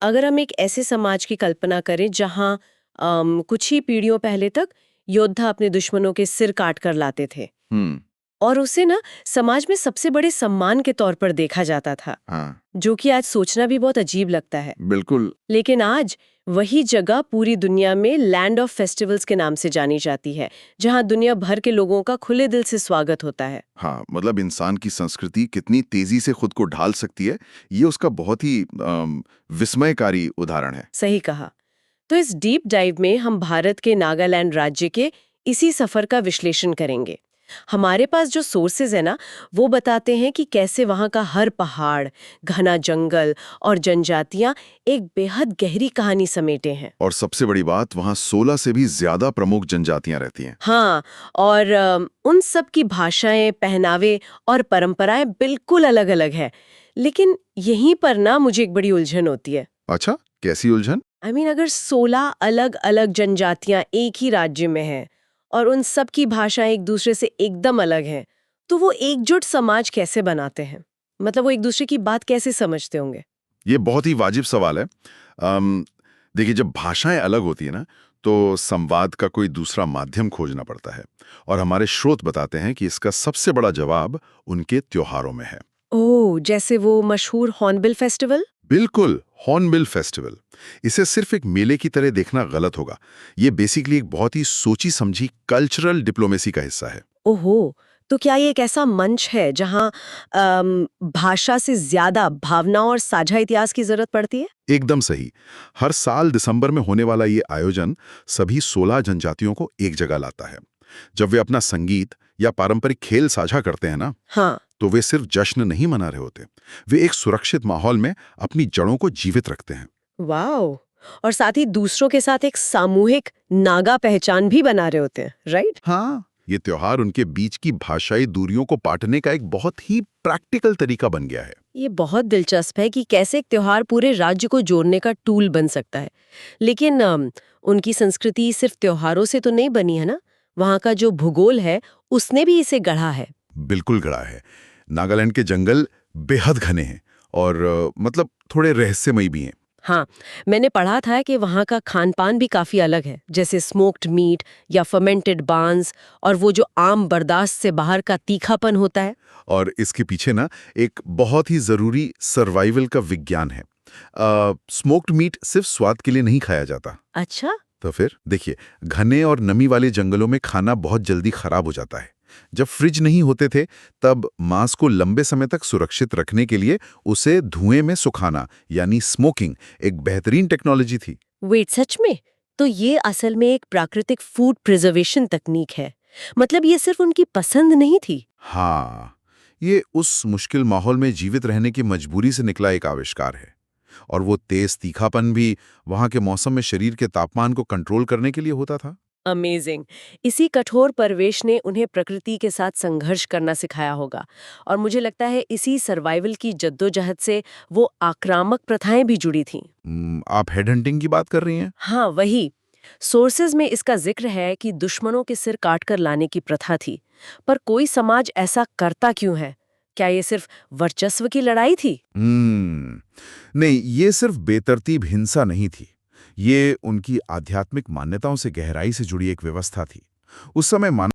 अगर हम एक ऐसे समाज की कल्पना करें जहां कुछ ही पीढ़ियों पहले तक योद्धा अपने दुश्मनों के सिर काट कर लाते थे हम्म। और उसे ना समाज में सबसे बड़े सम्मान के तौर पर देखा जाता था, हाँ, जो कि आज सोचना भी बहुत अजीब लगता है। बिल्कुल। लेकिन आज वही जगह पूरी दुनिया में लैंड ऑफ फेस्टिवल्स के नाम से जानी जाती है, जहां दुनिया भर के लोगों का खुले दिल से स्वागत होता है। हाँ, मतलब इंसान की संस्कृति कितनी तेजी से खुद को ढाल सकती है, ये उसका बहुत ही विस्मयकारी उदाहरण है। सही कहा। तो इस डीप डाइव में हम भारत के नागालैंड राज्य के इसी सफर का विश्लेषण करेंगे। हमारे पास जो सोर्सेज है ना, वो बताते हैं कि कैसे वहाँ का हर पहाड़, घना जंगल और जनजातियां एक बेहद गहरी कहानी समेटे हैं। और सबसे बड़ी बात, वहाँ 16 से भी ज्यादा प्रमुख जनजातियां रहती हैं। हाँ, और उन सब की भाषाएं, पहनावे और परंपराएं बिल्कुल अलग-अलग है। लेकिन यहीं पर ना मुझे एक बड़ी उलझन होती है। अच्छा, कैसी उलझन? अगर 16 अलग-अलग जनजातियां एक ही राज्य में हैं और उन सब की भाषाएं एक दूसरे से एकदम अलग हैं, तो वो एकजुट समाज कैसे बनाते हैं? मतलब वो एक दूसरे की बात कैसे समझते होंगे? ये बहुत ही वाजिब सवाल है। देखिए, जब भाषाएं अलग होती है ना, तो संवाद का कोई दूसरा माध्यम खोजना पड़ता है। और हमारे स्रोत बताते हैं कि इसका सबसे बड़ा जवाब उनके त्योहारों में है। ओह, जैसे वो मशहूर हॉर्नबिल फेस्टिवल? बिल्कुल, हॉर्नबिल फेस्टिवल। इसे सिर्फ एक मेले की तरह देखना गलत होगा। ये बेसिकली एक बहुत ही सोची समझी कल्चरल डिप्लोमेसी का हिस्सा है। ओहो, तो क्या ये एक ऐसा मंच है जहां भाषा से ज्यादा भावना और साझा इतिहास की जरूरत पड़ती है? एकदम सही। हर साल दिसंबर में होने वाला ये आयोजन सभी 16 जनजातियों को एक जगह लाता है। जब वे अपना संगीत या पारंपरिक खेल साझा करते हैं ना, हाँ। तो वे सिर्फ जश्न नहीं मना रहे होते। वे एक सुरक्षित माहौल में अपनी जड़ों को जीवित रखते हैं। वाओ! और साथ ही दूसरों के साथ एक सामूहिक नागा पहचान भी बना रहे होते हैं, राइट? हाँ, ये त्योहार उनके बीच की भाषाई दूरियों को पाटने का एक बहुत ही प्रैक्टिकल तरीका बन गया है। ये बहुत दिलचस्प है कि कैसे एक त्योहार पूरे राज्य को जोड़ने का टूल बन सकता है। लेकिन उनकी संस्कृति सिर्फ त्योहारों से तो नहीं बनी है ना? वहाँ का जो भूगोल है, उसने भी इसे गढ़ा है। बिल्कुल गड़ा है। नागालैंड के जंगल बेहद घने हैं और मतलब थोड़े रहस्यमयी भी हैं। हाँ, मैंने पढ़ा था कि वहाँ का खान-पान भी काफ़ी अलग है, जैसे स्मोक्ड मीट या फर्मेंटेड बांस और वो जो आम बर्दाश्त से बाहर का तीखापन होता है। और इसके पीछे ना एक बहुत ही जरूरी सर्वाइवल का विज्ञान है। स्मोक्ड मीट सिर्फ स्वाद के लिए नहीं खाया जाता। अच्छा? तो फिर देखिए, घने और नमी वाले जंगलों में खाना बहुत जल्दी खराब हो जाता है। जब फ्रिज नहीं होते थे, तब मांस को लंबे समय तक सुरक्षित रखने के लिए उसे धुएं में सुखाना यानी स्मोकिंग एक बेहतरीन टेक्नोलॉजी थी। वेट, सच में? तो ये असल में एक प्राकृतिक फूड प्रिजर्वेशन तकनीक है। मतलब ये सिर्फ उनकी पसंद नहीं थी। हाँ, ये उस मुश्किल माहौल में जीवित रहने की मजबूरी से निकला एक आविष्कार है। और वो तेज तीखापन भी वहां के मौसम में शरीर के तापमान को कंट्रोल करने के लिए होता था। अमेजिंग। इसी कठोर परिवेश ने उन्हें प्रकृति के साथ संघर्ष करना सिखाया होगा और मुझे लगता है इसी सर्वाइवल की जद्दोजहद से वो आक्रामक प्रथाएं भी जुड़ी थीं। आप हेड हंटिंग की बात कर रही हैं? हाँ, वही। सोर्सेज में इसका जिक्र है कि दुश्मनों के सिर काटकर लाने की प्रथा थी, पर कोई समाज ऐसा करता क्यों है? क्या ये सिर्फ वर्चस्व की लड़ाई थी? नहीं, ये सिर्फ बेतरतीब हिंसा नहीं थी। ये उनकी आध्यात्मिक मान्यताओं से गहराई से जुड़ी एक व्यवस्था थी। उस समय